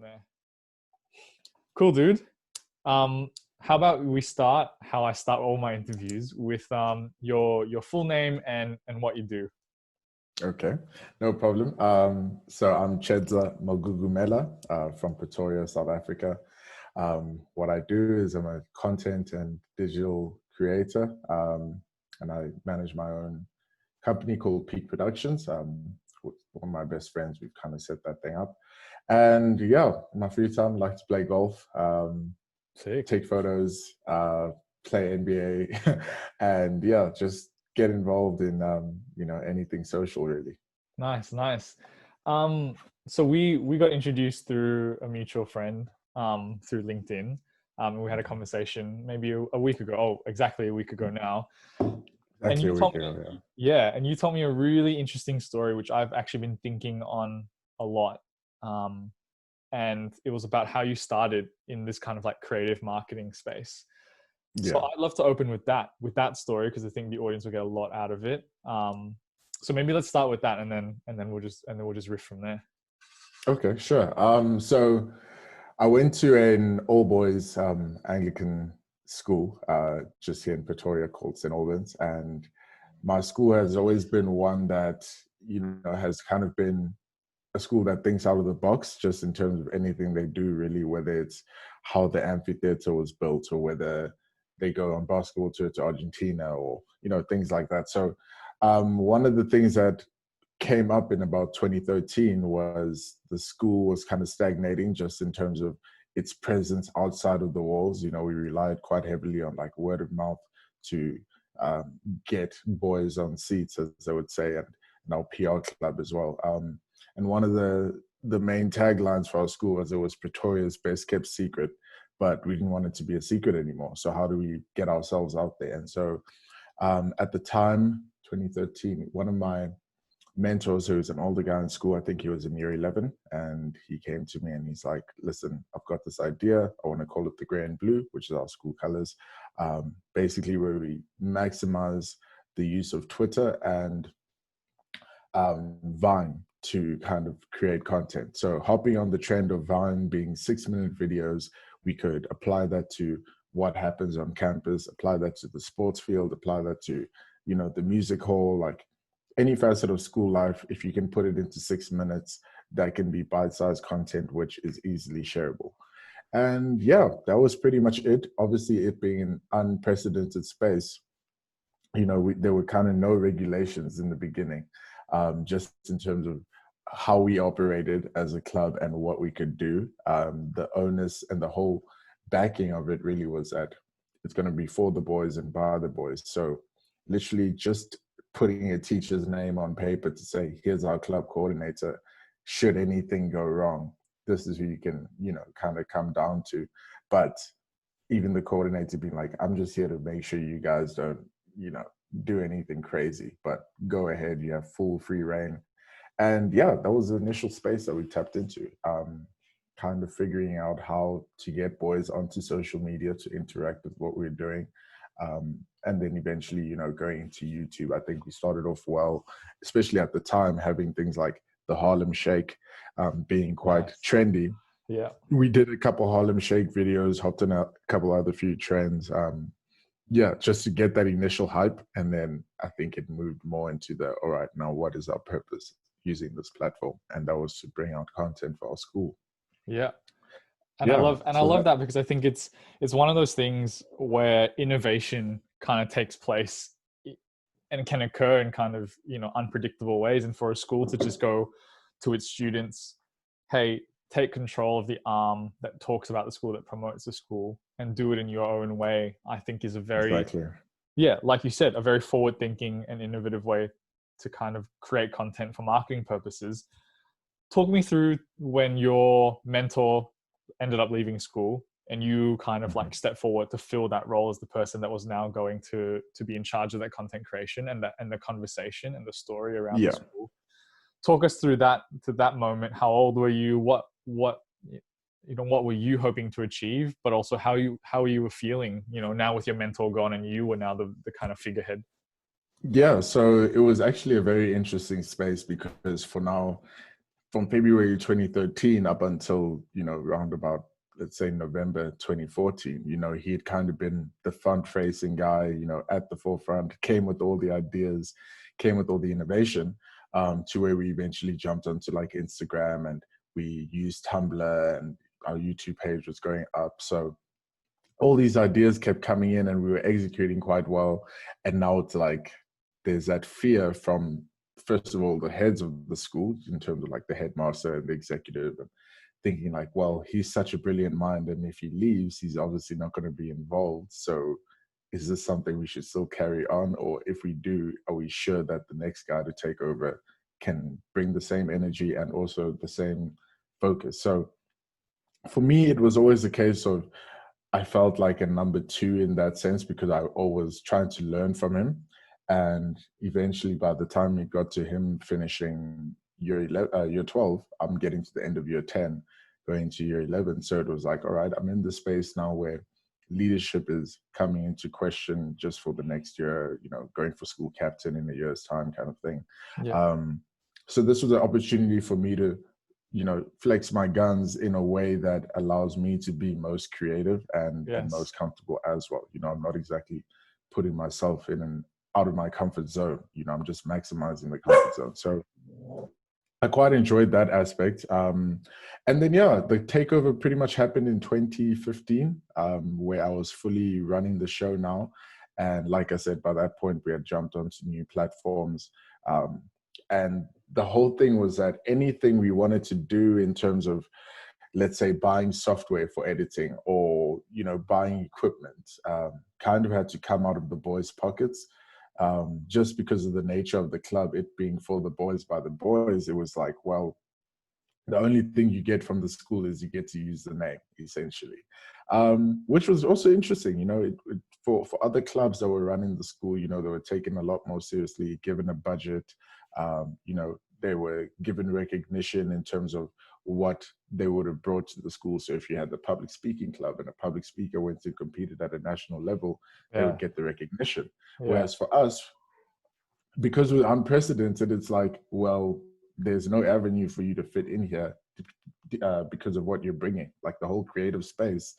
there. Cool, dude. How about we start how I start all my interviews with your full name and what you do. Okay, no problem. So I'm Tshedza Magugumela from Pretoria, South Africa. What I do is I'm a content and digital creator, and I manage my own company called Peak Productions. With one of my best friends, we've kind of set that thing up. And yeah, in my free time, I like to play golf, Sick. take photos, play NBA, and yeah, just get involved in anything social really. Nice. So we got introduced through a mutual friend through LinkedIn. We had a conversation maybe a week ago. Oh, exactly a week ago now. And Exactly you a told week me, ago, yeah. yeah, and you told me a really interesting story, which I've actually been thinking on a lot. And it was about how you started in this kind of like creative marketing space. So Yeah. I'd love to open with that story because I think the audience will get a lot out of it. So maybe let's start with that, and then we'll just riff from there. Okay, sure. So I went to an all boys Anglican school just here in Pretoria called St. Albans, and my school has always been one that has kind of been a school that thinks out of the box, just in terms of anything they do, really, whether it's how the amphitheater was built or whether they go on basketball tour to Argentina or things like that. So one of the things that came up in about 2013 was the school was kind of stagnating just in terms of its presence outside of the walls. We relied quite heavily on like word of mouth to get boys on seats, as I would say, and our PR club as well. And one of the main taglines for our school was it was Pretoria's best kept secret, but we didn't want it to be a secret anymore. So how do we get ourselves out there? And so at the time, 2013, one of my mentors, who was an older guy in school, I think he was in year 11, and he came to me and he's like, listen, I've got this idea. I want to call it the Grey and Blue, which is our school colors. Basically where we maximize the use of Twitter and Vine to kind of create content. So hopping on the trend of Vine being 6-minute videos, we could apply that to what happens on campus, apply that to the sports field, apply that to, the music hall, like any facet of school life. If you can put it into 6 minutes, that can be bite-sized content, which is easily shareable. And yeah, that was pretty much it. Obviously, it being an unprecedented space, there were kind of no regulations in the beginning, just in terms of how we operated as a club and what we could do. The onus and the whole backing of it really was that it's going to be for the boys and by the boys. So literally just putting a teacher's name on paper to say, here's our club coordinator. Should anything go wrong, this is who you can, kind of come down to. But even the coordinator being like, I'm just here to make sure you guys don't, do anything crazy, but go ahead, you have full free reign. And yeah, that was the initial space that we tapped into, kind of figuring out how to get boys onto social media to interact with what we're doing. And then eventually, going into YouTube. I think we started off well, especially at the time, having things like the Harlem Shake being quite trendy. Yeah. We did a couple Harlem Shake videos, hopped in a couple other few trends. Just to get that initial hype. And then I think it moved more into all right, now what is our purpose using this platform? And that was to bring out content for our school. Yeah. And I love that because I think it's one of those things where innovation kind of takes place and can occur in kind of, unpredictable ways. And for a school to just go to its students, hey, take control of the arm that talks about the school, that promotes the school, and do it in your own way, I think is a very, exactly. Like you said, a very forward thinking and innovative way to kind of create content for marketing purposes. Talk me through when your mentor ended up leaving school and you kind of like step forward to fill that role as the person that was now going to be in charge of that content creation and the conversation and the story around the school. Talk us through that, to that moment. How old were you? What were you hoping to achieve, but also how you were feeling, now with your mentor gone and you were now the kind of figurehead. Yeah, so it was actually a very interesting space because for now, from February 2013 up until, around about, let's say, November 2014, he had kind of been the front facing guy, at the forefront, came with all the ideas, came with all the innovation, to where we eventually jumped onto like Instagram, and we used Tumblr, and our YouTube page was going up. So all these ideas kept coming in and we were executing quite well. And now it's like, there's that fear from, first of all, the heads of the school, in terms of like the headmaster and the executive, and thinking like, well, he's such a brilliant mind, and if he leaves, he's obviously not going to be involved. So is this something we should still carry on? Or if we do, are we sure that the next guy to take over can bring the same energy and also the same focus? So for me, it was always a case of, I felt like a number two in that sense, because I always trying to learn from him. And eventually, by the time it got to him finishing year 12, I'm getting to the end of year 10, going to year 11. So it was like, all right, I'm in the space now where leadership is coming into question just for the next year, going for school captain in a year's time, kind of thing. Yeah. So this was an opportunity for me to, flex my guns in a way that allows me to be most creative and most comfortable as well. I'm not exactly putting myself in and out of my comfort zone. I'm just maximizing the comfort zone. So I quite enjoyed that aspect. And then, the takeover pretty much happened in 2015, where I was fully running the show now. And like I said, by that point, we had jumped onto new platforms. And the whole thing was that anything we wanted to do in terms of, let's say, buying software for editing or, buying equipment, kind of had to come out of the boys' pockets. Just because of the nature of the club, it being for the boys by the boys, it was like, well, the only thing you get from the school is you get to use the name, essentially, which was also interesting. For other clubs that were running the school, they were taken a lot more seriously, given a budget. They were given recognition in terms of what they would have brought to the school. So if you had the public speaking club and a public speaker went and competed at a national level, they would get the recognition. Whereas for us, because we're unprecedented, it's like, well, there's no avenue for you to fit in here because of what you're bringing. Like the whole creative space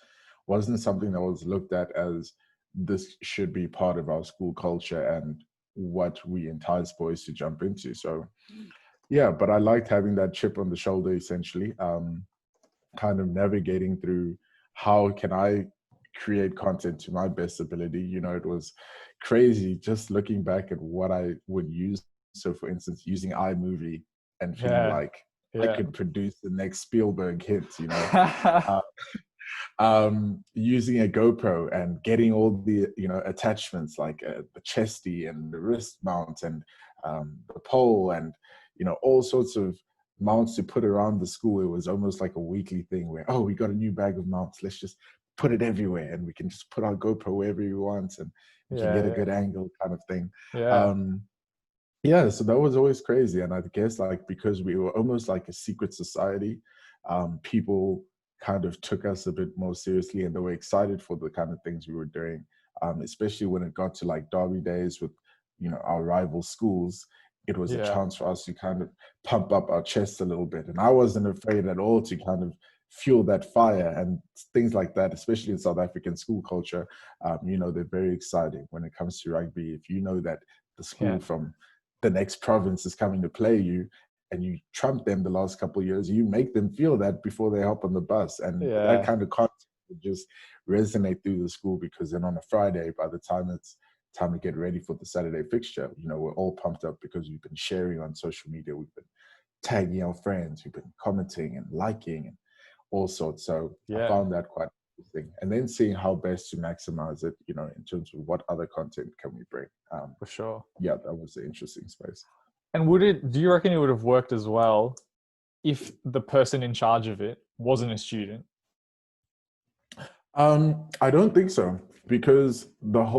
wasn't something that was looked at as this should be part of our school culture and what we entice boys to jump into. So yeah, but I liked having that chip on the shoulder, essentially, kind of navigating through how can I create content to my best ability. It was crazy just looking back at what I would use. So for instance, using iMovie and feeling like I could produce the next Spielberg hit, using a GoPro and getting all the, attachments like the chesty and the wrist mount and the pole and, all sorts of mounts to put around the school. It was almost like a weekly thing where, oh, we got a new bag of mounts. Let's just put it everywhere and we can just put our GoPro wherever we want and we can get a good angle, kind of thing. So that was always crazy. And I guess like, because we were almost like a secret society, people kind of took us a bit more seriously and they were excited for the kind of things we were doing, especially when it got to like derby days with, our rival schools. It was a chance for us to kind of pump up our chests a little bit. And I wasn't afraid at all to kind of fuel that fire and things like that, especially in South African school culture. They're very exciting when it comes to rugby. If you know that the school from the next province is coming to play you and you trump them the last couple of years, you make them feel that before they hop on the bus. And that kind of content would just resonate through the school, because then on a Friday, by the time it's time to get ready for the Saturday fixture, we're all pumped up because we've been sharing on social media, we've been tagging our friends, we've been commenting and liking and all sorts. So I found that quite interesting. And then seeing how best to maximize it, in terms of what other content can we bring. For sure. Yeah, that was the interesting space. And do you reckon it would have worked as well if the person in charge of it wasn't a student? I don't think so, because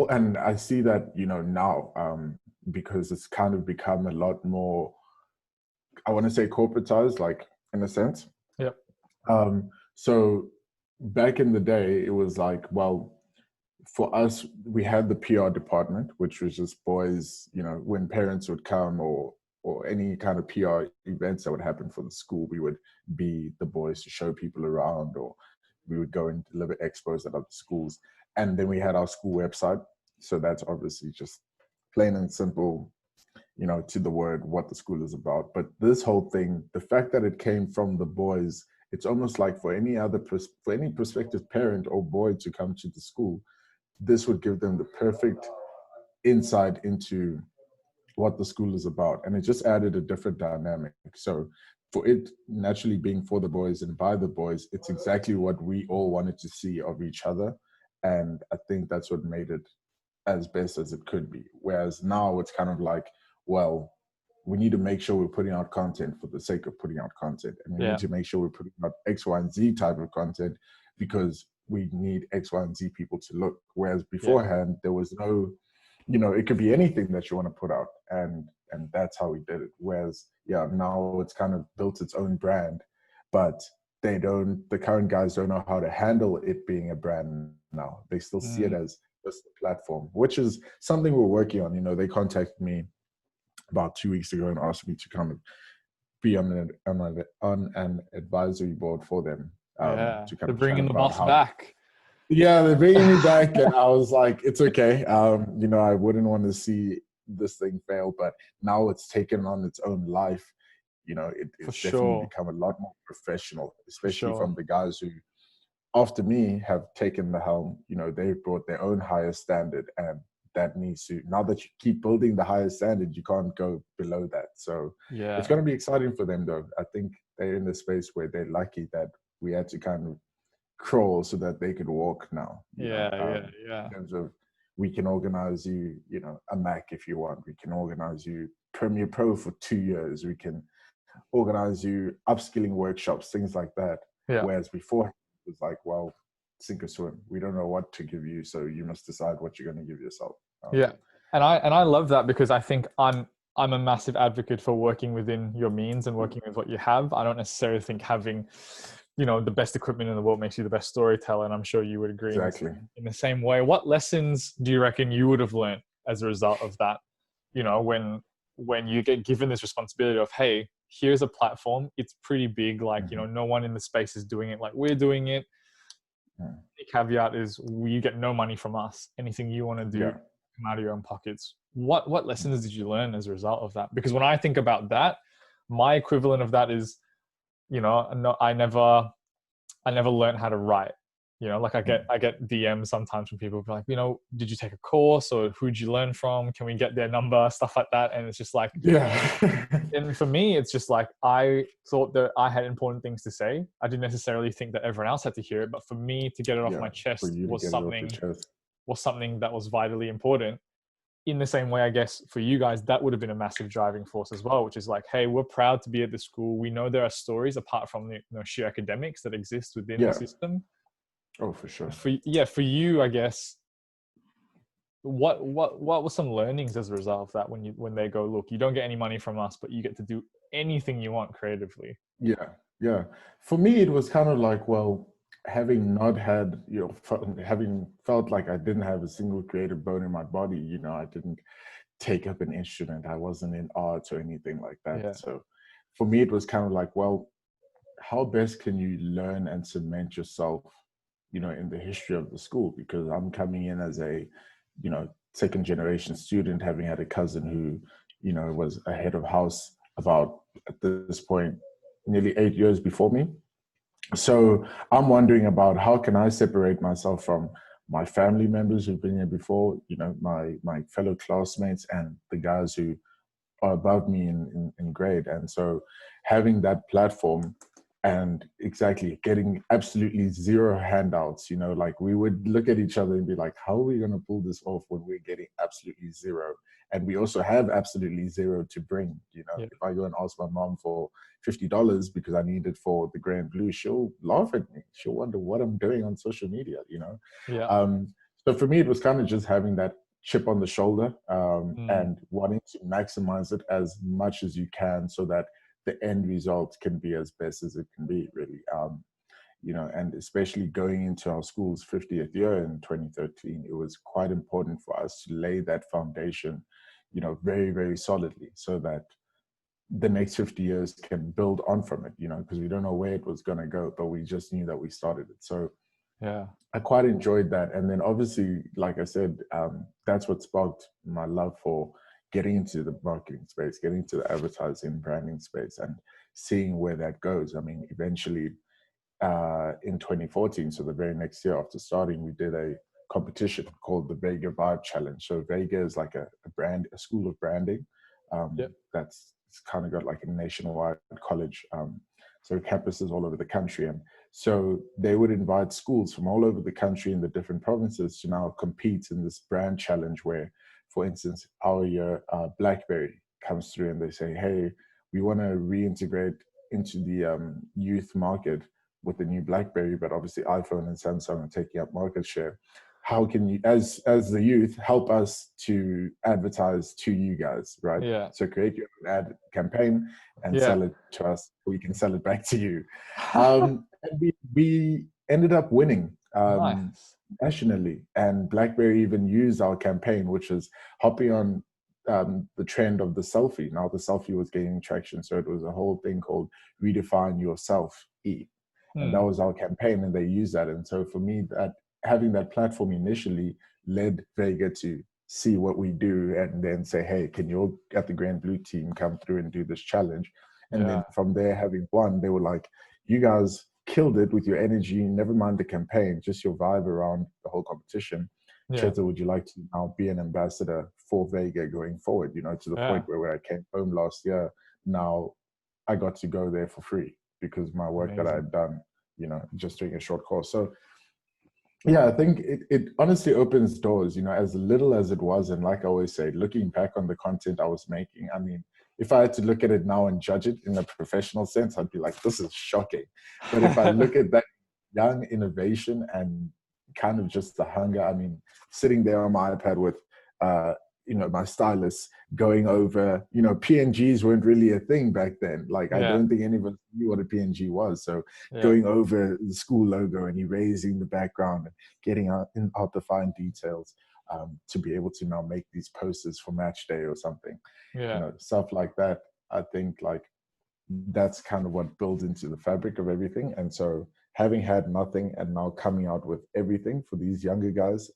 and I see that, now, because it's kind of become a lot more, I want to say corporatized, like in a sense. Yep. So back in the day, it was like, well, for us, we had the PR department, which was just boys, when parents would come or or any kind of PR events that would happen for the school, we would be the boys to show people around, or we would go and deliver expos at other schools. And then we had our school website. So that's obviously just plain and simple, to the word what the school is about. But this whole thing, the fact that it came from the boys, it's almost like for any prospective parent or boy to come to the school, this would give them the perfect insight into what the school is about. And it just added a different dynamic. So for it naturally being for the boys and by the boys, it's exactly what we all wanted to see of each other. And I think that's what made it as best as it could be. Whereas now it's kind of like, well, we need to make sure we're putting out content for the sake of putting out content. And we need to make sure we're putting out X, Y, and Z type of content because we need X, Y, and Z people to look. Whereas beforehand, there was no, it could be anything that you want to put out. And that's how we did it. Whereas, now it's kind of built its own brand, but the current guys don't know how to handle it being a brand now. They still see it as just a platform, which is something we're working on. They contacted me about 2 weeks ago and asked me to kind of be on an advisory board for them. To kind They're of bringing chat the about boss back. Yeah, they're bringing me back, and I was like, it's okay. I wouldn't want to see this thing fail, but now it's taken on its own life. It's definitely become a lot more professional, especially from the guys who, after me, have taken the helm. They've brought their own higher standard, and that needs to, now that you keep building the higher standard, you can't go below that. So it's going to be exciting for them, though. I think they're in the space where they're lucky that we had to kind of crawl so that they could walk now. In terms of, we can organize you, a Mac if you want. We can organize you Premiere Pro for 2 years. We can organize you upskilling workshops, things like that. Whereas before, it was like, well, sink or swim. We don't know what to give you, so you must decide what you're going to give yourself. And I love that, because I think I'm a massive advocate for working within your means and working with what you have. I don't necessarily think having the best equipment in the world makes you the best storyteller, and I'm sure you would agree. Exactly. In the same way. What lessons do you reckon you would have learned as a result of that? When you get given this responsibility of, hey, here's a platform, it's pretty big, like no one in the space is doing it like we're doing it. The caveat is you get no money from us. Anything you want to do, come out of your own pockets. What lessons did you learn as a result of that? Because when I think about that, my equivalent of that is, I never learned how to write. Like I get DMs sometimes from people who are like, did you take a course, or who'd you learn from? Can we get their number? Stuff like that. And it's just like, and for me, it's just like, I thought that I had important things to say. I didn't necessarily think that everyone else had to hear it, but for me to get it off my chest was something that was vitally important. In the same way, I guess, for you guys, that would have been a massive driving force as well, which is like, hey, we're proud to be at the school. We know there are stories apart from the sheer academics that exist within the system. Oh, for sure. For you, I guess, what were some learnings as a result of that when they go, look, you don't get any money from us, but you get to do anything you want creatively? Yeah. For me, it was kind of like, well, having not had, having felt like I didn't have a single creative bone in my body, I didn't take up an instrument. I wasn't in art or anything like that. So for me, it was kind of like, well, how best can you learn and cement yourself, in the history of the school? Because I'm coming in as a, second generation student, having had a cousin who, was a head of house about, at this point, nearly 8 years before me. So I'm wondering about, how can I separate myself from my family members who've been here before, my fellow classmates and the guys who are above me in grade. And so having that platform and exactly getting absolutely zero handouts, like we would look at each other and be like, how are we going to pull this off when we're getting absolutely zero? And we also have absolutely zero to bring. If I go and ask my mom for $50 because I need it for the gray and blue, she'll laugh at me. She'll wonder what I'm doing on social media, So for me, it was kind of just having that chip on the shoulder and wanting to maximize it as much as you can so that the end result can be as best as it can be, really. And especially going into our school's 50th year in 2013, it was quite important for us to lay that foundation, very, very solidly, so that the next 50 years can build on from it, you know, because we don't know where it was going to go, but we just knew that we started it. So Yeah. I quite enjoyed that. And then obviously, like I said, that's what sparked my love for getting into the marketing space, getting into the advertising branding space, and seeing where that goes. I mean, eventually in 2014, so the very next year after starting, we did a competition called the Vega Vibe Challenge. So Vega is like a brand, a school of branding. Yep. That's it's kind of got like a nationwide college. So campuses all over the country. And so they would invite schools from all over the country in the different provinces to now compete in this brand challenge where, for instance, our year, BlackBerry comes through and they say, hey, we want to reintegrate into the youth market with the new BlackBerry, but obviously iPhone and Samsung are taking up market share. How can you, as the youth, help us to advertise to you guys, right? Yeah. So create your own ad campaign and Yeah. sell it to us. We can sell it back to you. And we ended up winning Nice. nationally, and BlackBerry even used our campaign, which is hopping on the trend of the selfie. Now the selfie was gaining traction, so it was a whole thing called Redefine Yourself E, and that was our campaign, and they used that. And so for me, that having that platform initially led Vega to see what we do and then say, hey, can you at the Grand Blue team come through and do this challenge? And then from there, having won, they were like, you guys killed it with your energy, never mind the campaign, just your vibe around the whole competition. Yeah. Tshedza, would you like to now be an ambassador for Vega going forward? You know, to the point where when I came home last year, now I got to go there for free because my work that I had done, you know, just doing a short course. So yeah, I think it honestly opens doors, you know, as little as it was. And like I always say, looking back on the content I was making, I mean, if I had to look at it now and judge it in a professional sense, I'd be like, this is shocking. But if I look at that young innovation and kind of just the hunger, I mean, sitting there on my iPad with, you know, my stylus going over, you know, PNGs weren't really a thing back then. Like, I don't think any of us knew what a PNG was. So going over the school logo and erasing the background and getting out the fine details to be able to now make these posters for match day or something, you know, stuff like that. I think like that's kind of what builds into the fabric of everything. And so having had nothing and now coming out with everything for these younger guys,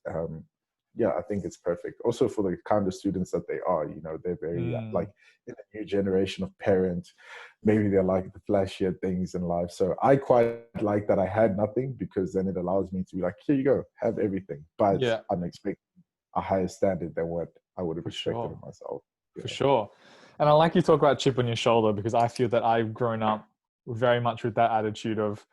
yeah, I think it's perfect. Also for the kind of students that they are, you know, they're very like in a new generation of parents, maybe they're like the flashier things in life. So I quite like that I had nothing, because then it allows me to be like, here you go, have everything. But I'm expecting a higher standard than what I would have expected of myself. For sure. And I like you talk about chip on your shoulder, because I feel that I've grown up very much with that attitude of,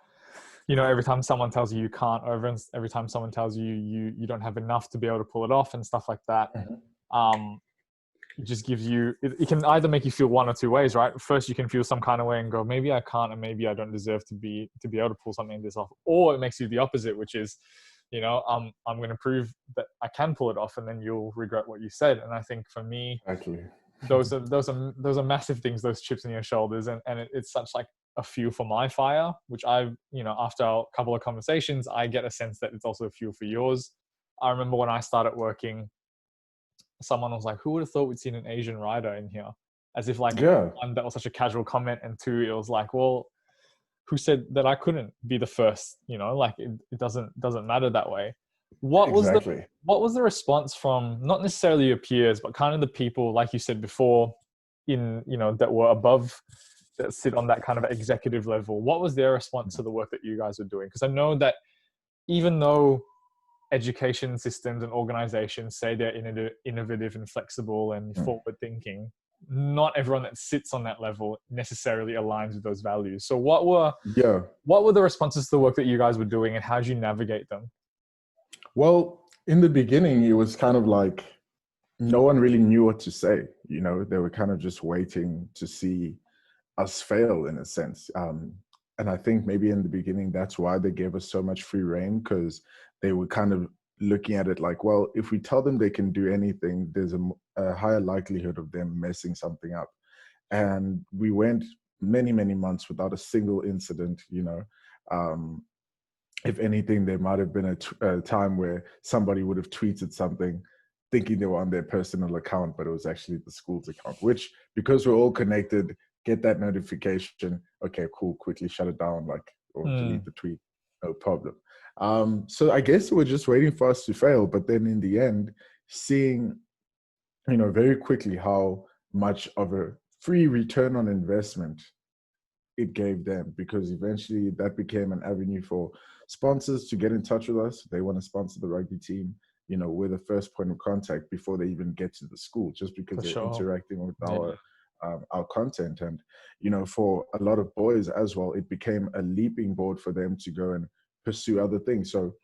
you know, every time someone tells you you can't, or every time someone tells you you don't have enough to be able to pull it off and stuff like that, it just gives you, it can either make you feel one or two ways, right? First, you can feel some kind of way and go, maybe I can't, and maybe I don't deserve to be able to pull something like this off. Or it makes you the opposite, which is, you know, I'm going to prove that I can pull it off, and then you'll regret what you said. And I think for me, those are massive things, those chips on your shoulders, and it's such like a fuel for my fire, which I've, you know, after a couple of conversations, I get a sense that it's also a fuel for yours. I remember when I started working, someone was like, who would have thought we'd seen an Asian writer in here? As if like, one, that was such a casual comment, and two, it was like, well, who said that I couldn't be the first? You know, like it doesn't matter that way. What was the response from, not necessarily your peers, but kind of the people, like you said before, in, you know, that were above, that sit on that kind of executive level? What was their response to the work that you guys were doing? Because I know that even though education systems and organizations say they're innovative and flexible and forward thinking, not everyone that sits on that level necessarily aligns with those values. So what were the responses to the work that you guys were doing, and how did you navigate them? Well, in the beginning, it was kind of like no one really knew what to say. You know, they were kind of just waiting to see us fail in a sense. And I think maybe in the beginning, that's why they gave us so much free reign, because they were kind of looking at it like, well, if we tell them they can do anything, there's a higher likelihood of them messing something up. And we went many, many months without a single incident, you know. If anything, there might have been a time where somebody would have tweeted something thinking they were on their personal account, but it was actually the school's account, which, because we're all connected, get that notification. Okay, cool. Quickly shut it down, like, or delete the tweet. No problem. So I guess we're just waiting for us to fail. But then in the end, seeing, very quickly how much of a free return on investment it gave them, because eventually that became an avenue for sponsors to get in touch with us. They want to sponsor the rugby team. We're the first point of contact before they even get to the school, just because they're interacting with our content. And, for a lot of boys as well, it became a leaping board for them to go and pursue other things. So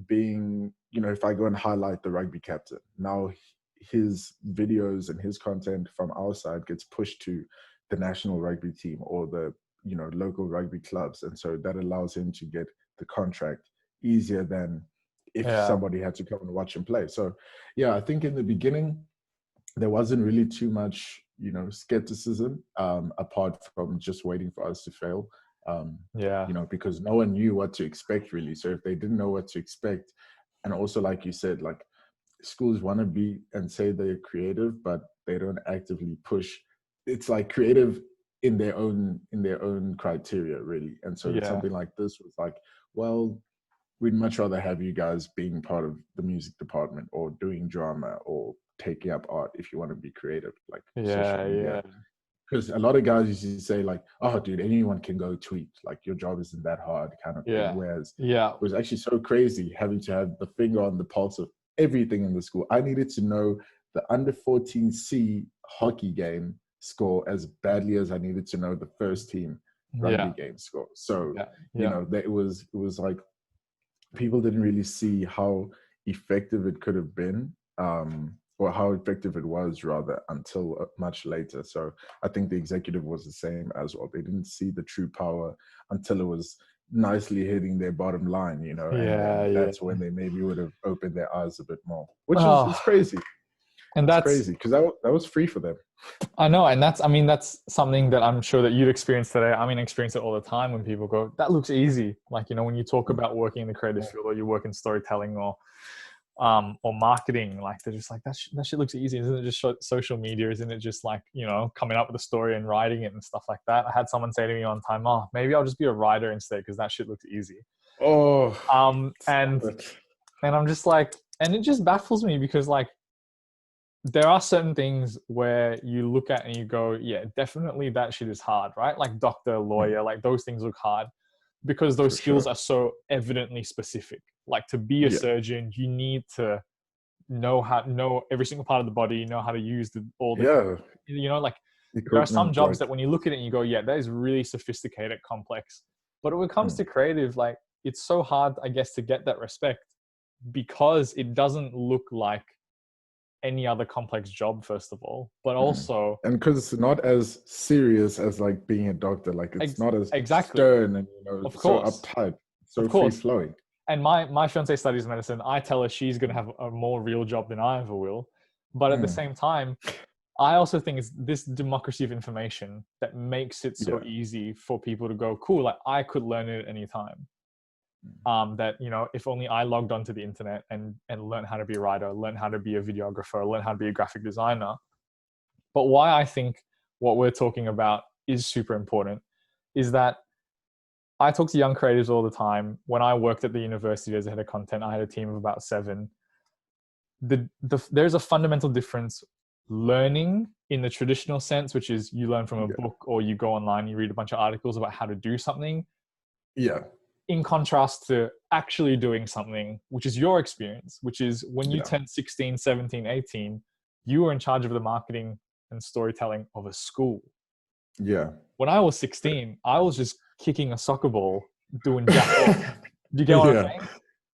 being, if I go and highlight the rugby captain, now his videos and his content from our side gets pushed to the national rugby team or the local rugby clubs, and so that allows him to get the contract easier than if somebody had to come and watch him play. So I think in the beginning there wasn't really too much skepticism, apart from just waiting for us to fail, because no one knew what to expect really. So if they didn't know what to expect, and also like you said, like, schools want to be and say they're creative, but they don't actively push. It's like creative in their own criteria, really. And so something like this was like, well, we'd much rather have you guys being part of the music department or doing drama or taking up art if you want to be creative, like social media. Because a lot of guys used to say like, oh dude, anyone can go tweet, like your job isn't that hard, kind of thing. Whereas it was actually so crazy having to have the finger on the pulse of everything in the school. I needed to know the under 14C hockey game score as badly as I needed to know the first team rugby game score. So that it was like, people didn't really see how effective it could have been, or how effective it was rather, until much later. So I think the executive was the same as well. They didn't see the true power until it was nicely hitting their bottom line, and that's when they maybe would have opened their eyes a bit more, which is crazy. And that's crazy, because that was free for them. I know. And that's something that I'm sure that you'd experience today. I mean, I experience it all the time when people go, that looks easy. Like, when you talk about working in the creative field, or you work in storytelling or marketing, like, they're just like, that shit looks easy. Isn't it just social media? Isn't it just like, coming up with a story and writing it and stuff like that? I had someone say to me one time, oh, maybe I'll just be a writer instead, because that shit looks easy. And I'm just like, and it just baffles me, because like, there are certain things where you look at and you go, yeah, definitely that shit is hard, right? Like doctor, lawyer, like those things look hard, because those skills are so evidently specific. Like, to be a surgeon, you need to know every single part of the body, know how to use like, there are some jobs that when you look at it and you go, yeah, that is really sophisticated, complex. But when it comes to creative, like, it's so hard, I guess, to get that respect, because it doesn't look like any other complex job, first of all, but also, and because it's not as serious as like being a doctor, like it's not as stern and so uptight, so free flowing. And my fiance studies medicine. I tell her she's going to have a more real job than I ever will, but at the same time, I also think it's this democracy of information that makes it so easy for people to go, cool, like, I could learn it at any time. That, if only I logged onto the internet and learned how to be a writer, learn how to be a videographer, learn how to be a graphic designer. But why I think what we're talking about is super important is that I talk to young creatives all the time. When I worked at the university as a head of content, I had a team of about 7. There's a fundamental difference learning in the traditional sense, which is you learn from a book, or you go online, you read a bunch of articles about how to do something. In contrast to actually doing something, which is your experience, which is when you turned 16, 17, 18, you were in charge of the marketing and storytelling of a school. When I was 16, I was just kicking a soccer ball, doing jack all. Do you get what I'm saying?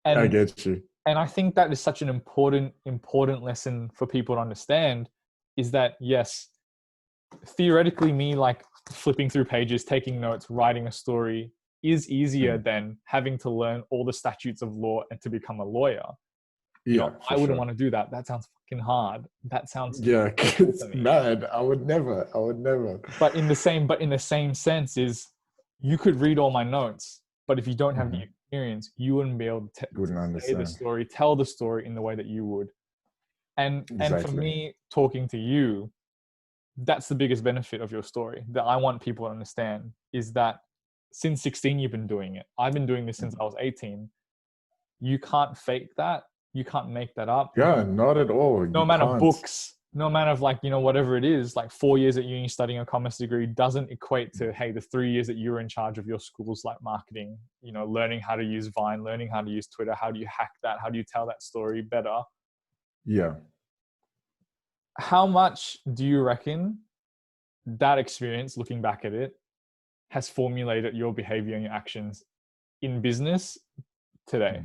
And I get you. And I think that is such an important lesson for people to understand, is that, yes, theoretically, me like flipping through pages, taking notes, writing a story is easier than having to learn all the statutes of law and to become a lawyer. I wouldn't want to do that. That sounds fucking hard. That sounds it's mad. I would never. But in the same sense, is you could read all my notes, but if you don't have the experience, you wouldn't be able to say the story, tell the story in the way that you would And for Exactly. me, talking to you, that's the biggest benefit of your story that I want people to understand, is that since 16 you've been doing it. I've been doing this since I was 18. You can't fake that. You can't make that up. Yeah, not at all. No You amount of can't. books, no amount of like, whatever it is, like 4 years at uni studying a commerce degree doesn't equate to, hey, the 3 years that you were in charge of your school's like marketing, learning how to use Vine, learning how to use Twitter. How do you hack that? How do you tell that story better? Yeah. How much do you reckon that experience, looking back at it, has formulated your behavior and your actions in business today?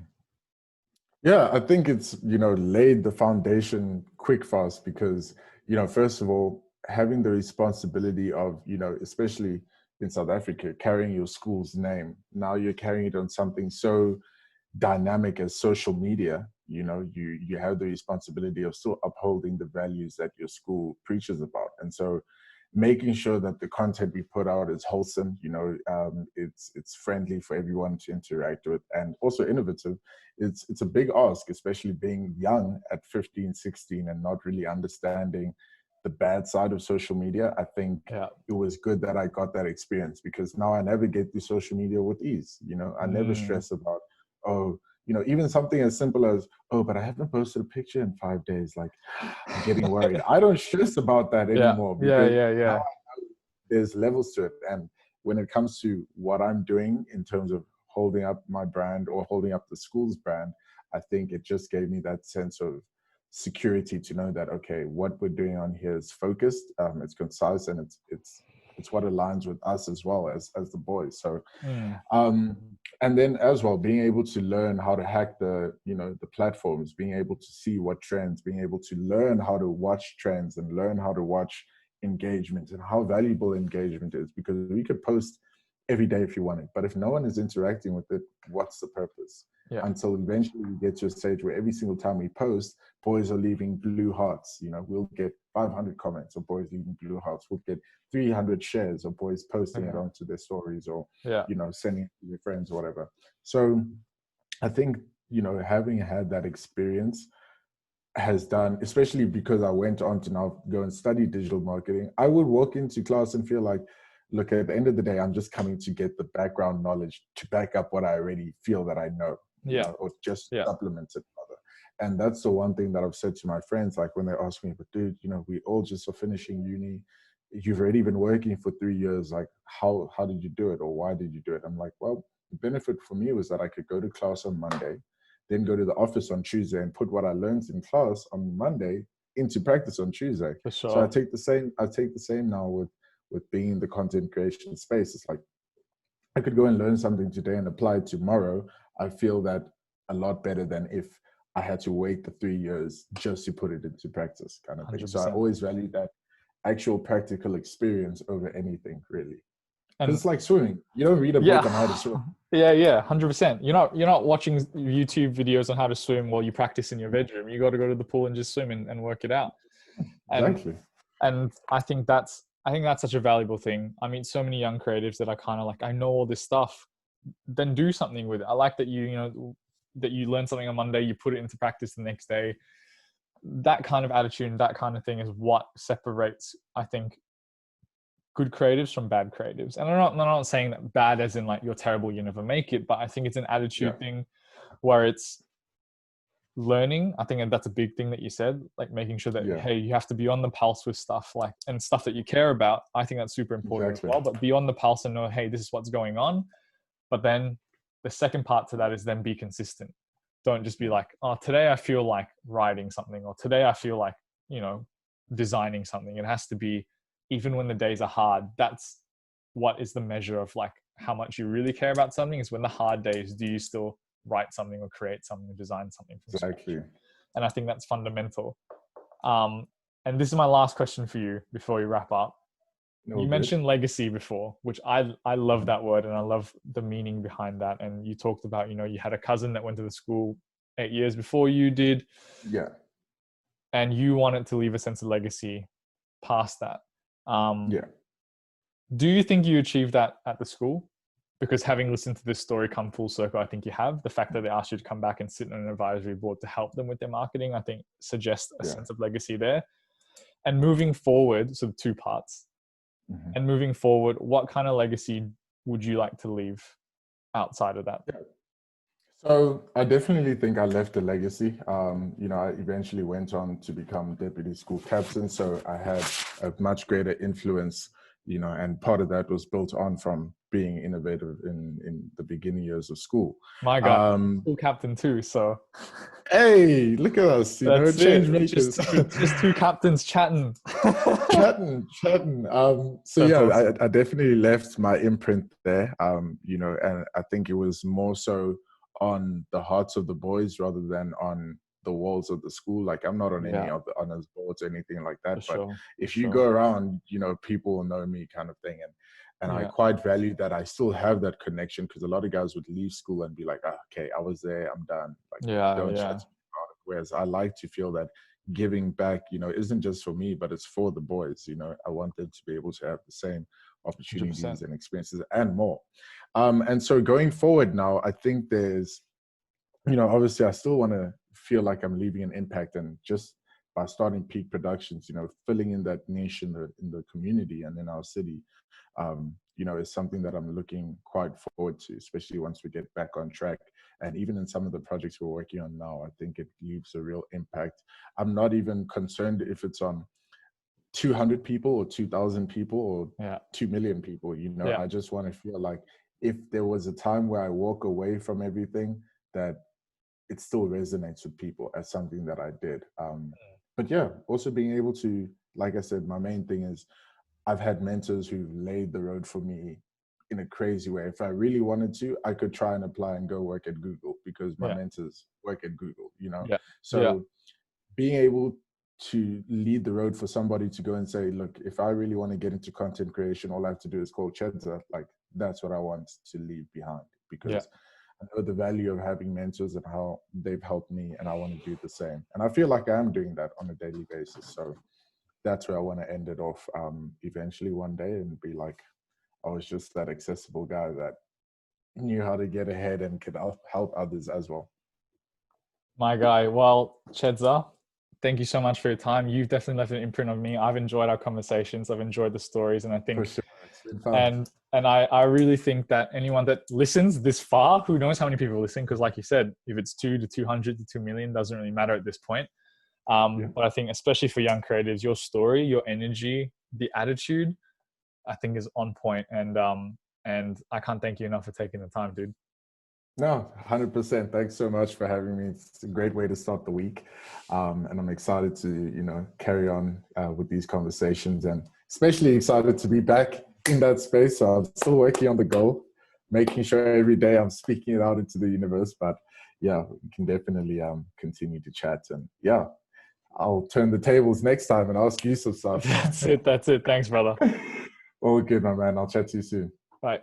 Yeah, I think it's, laid the foundation quick fast because, first of all, having the responsibility of, especially in South Africa, carrying your school's name. Now you're carrying it on something so dynamic as social media. You have the responsibility of still upholding the values that your school preaches about. And so making sure that the content we put out is wholesome, it's friendly for everyone to interact with, and also innovative. It's a big ask, especially being young at 15, 16 and not really understanding the bad side of social media. I think Yeah. it was good that I got that experience, because now I navigate through social media with ease. I never stress about, oh, even something as simple as, oh, but I haven't posted a picture in 5 days. Like, I'm getting worried. I don't stress about that Yeah. anymore, Yeah. because Yeah. now Yeah. there's levels to it. And when it comes to what I'm doing in terms of holding up my brand or holding up the school's brand, I think it just gave me that sense of security to know that, okay, what we're doing on here is focused, it's concise, and it's what aligns with us as well as the boys. So and then as well, being able to learn how to hack the platforms, being able to see what trends, being able to learn how to watch trends and learn how to watch engagement and how valuable engagement is, because we could post every day if you want it, but if no one is interacting with it, what's the purpose? Yeah. Until eventually we get to a stage where every single time we post, boys are leaving blue hearts. We'll get 500 comments of boys leaving blue hearts. We'll get 300 shares of boys posting it onto their stories, or Yeah. sending it to their friends or whatever. So I think, having had that experience has done, especially because I went on to now go and study digital marketing, I would walk into class and feel like, look, at the end of the day, I'm just coming to get the background knowledge to back up what I already feel that I know, or just supplement it rather. And that's the one thing that I've said to my friends, like when they ask me, but dude, we all just are finishing uni. You've already been working for 3 years. Like, how did you do it? Or why did you do it? I'm like, well, the benefit for me was that I could go to class on Monday, then go to the office on Tuesday and put what I learned in class on Monday into practice on Tuesday. For sure. So I take the same now with being in the content creation space. It's like, I could go and learn something today and apply it tomorrow. I feel that a lot better than if I had to wait the 3 years just to put it into practice, kind of thing. So I 100%. always value that actual practical experience over anything, really. Because And it's like swimming. You don't read a book on how to swim. Yeah, 100%. You're not watching YouTube videos on how to swim while you practice in your bedroom. You got to go to the pool and just swim and work it out. Exactly. And I think that's such a valuable thing. I meet so many young creatives that are kind of like, I know all this stuff, then do something with it. I like that that you learn something on Monday, you put it into practice the next day. That kind of attitude and that kind of thing is what separates, I think, good creatives from bad creatives. And I'm not saying that bad as in like you're terrible, you never make it, but I think it's an attitude thing where it's learning. I think that's a big thing that you said, like making sure that, hey, you have to be on the pulse with stuff like, and stuff that you care about. I think that's super important as well, but be on the pulse and know, hey, this is what's going on. But then the second part to that is then be consistent. Don't just be like, oh, today I feel like writing something, or today I feel like, designing something. It has to be, even when the days are hard, that's what is the measure of like how much you really care about something, is when the hard days, do you still write something or create something or design something from scratch? And I think that's fundamental. And this is my last question for you before we wrap up. You mentioned legacy before, which I love that word, and I love the meaning behind that. And you talked about, you had a cousin that went to the school 8 years before you did. Yeah. And you wanted to leave a sense of legacy past that. Do you think you achieved that at the school because having listened to this story come full circle, I think you have. The fact that they asked you to come back and sit on an advisory board to help them with their marketing, I think suggests a sense of legacy there. And moving forward, so the two parts, and moving forward, what kind of legacy would you like to leave outside of that? So I definitely think I left a legacy. You know, I eventually went on to become deputy school captain, so I had a much greater influence, you know, and part of that was built on from being innovative in the beginning years of school. My God, school captain too, so. Hey, look at us, you know, change makers. Just two captains chatting. chatting. So yeah, awesome. I definitely left my imprint there, you know, and I think it was more so on the hearts of the boys rather than on the walls of the school. Like, I'm not on any of the honors boards or anything like that, but if you go around, you know, people will know me, kind of thing. And I quite value that I still have that connection, because a lot of guys would leave school and be like, okay, I was there, I'm done. Like, don't chat to me about it. Whereas I like to feel that giving back, you know, isn't just for me, but it's for the boys. You know, I want them to be able to have the same opportunities 100%. And experiences and more. And so going forward now, I think there's, you know, obviously I still want to feel like I'm leaving an impact, and just by starting Peak Productions, you know, filling in that niche in the community and in our city, you know, is something that I'm looking quite forward to, especially once we get back on track. And even in some of the projects we're working on now, I think it leaves a real impact. I'm not even concerned if it's on 200 people or 2,000 people or 2 million people, you know. I just want to feel like if there was a time where I walk away from everything, that it still resonates with people as something that I did. But yeah, also being able to, like I said, my main thing is I've had mentors who've laid the road for me in a crazy way. If I really wanted to, I could try and apply and go work at Google, because my mentors work at Google, you know? So being able to lead the road for somebody to go and say, look, if I really want to get into content creation, all I have to do is call Tshedza. Like, that's what I want to leave behind, because I know the value of having mentors and how they've helped me, and I want to do the same. And I feel like I am doing that on a daily basis. So that's where I want to end it off eventually one day, and be like, I was just that accessible guy that knew how to get ahead and could help others as well. My guy. Well, Tshedza, thank you so much for your time. You've definitely left an imprint on me. I've enjoyed our conversations. I've enjoyed the stories, and I think, for sure, it's been fun. And I really think that anyone that listens this far, who knows how many people listen, because like you said, if it's 2 to 200 to 2 million, doesn't really matter at this point. But I think especially for young creatives, your story, your energy, the attitude, I think is on point. And I can't thank you enough for taking the time, dude. No, 100%. Thanks so much for having me. It's a great way to start the week. And I'm excited to, you know, carry on with these conversations, and especially excited to be back in that space. So I'm still working on the goal, making sure every day I'm speaking it out into the universe. But yeah, we can definitely continue to chat. And yeah, I'll turn the tables next time and ask you some stuff. That's it. Thanks, brother. All good, my man. I'll chat to you soon. Bye.